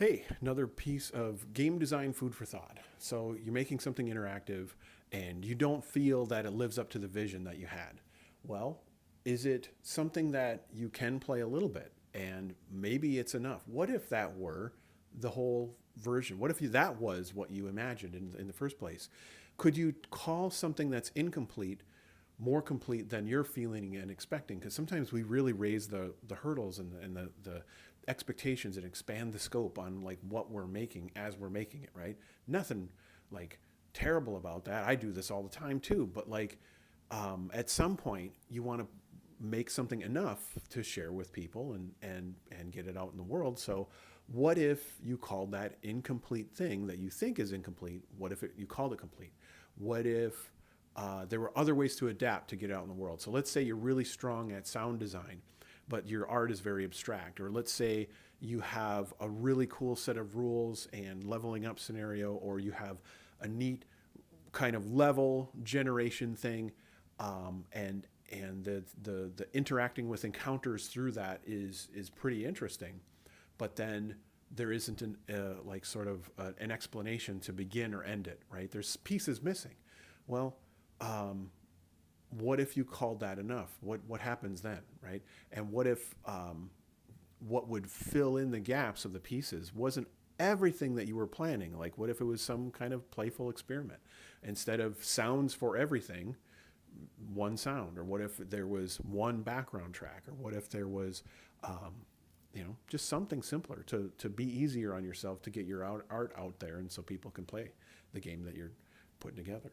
Hey, another piece of game design food for thought. So you're making something interactive and you don't feel that it lives up to the vision that you had. Well, is it something that you can play a little bit and maybe it's enough? What if that were the whole version? What if that was what you imagined in the first place? Could you call something that's incomplete more complete than you're feeling and expecting? Because sometimes we really raise the hurdles and the expectations and expand the scope on like what we're making as we're making it, right? Nothing like terrible about that. I do this all the time too, but like at some point you want to make something enough to share with people and get it out in the world. So what if you called that incomplete thing that you think is incomplete, what if you called it complete? What if there were other ways to adapt to get out in the world? So let's say you're really strong at sound design, but your art is very abstract. Or let's say you have a really cool set of rules and leveling up scenario, or you have a neat kind of level generation thing, and the interacting with encounters through that is pretty interesting. But then there isn't like sort of an explanation to begin or end it, right? There's pieces missing. Well, um, what if you called that enough? What happens then, right? And what if what would fill in the gaps of the pieces wasn't everything that you were planning? Like, what if it was some kind of playful experiment instead of sounds for everything? One sound, or what if there was one background track, or what if there was just something simpler to be easier on yourself to get your art out there, and so people can play the game that you're putting together.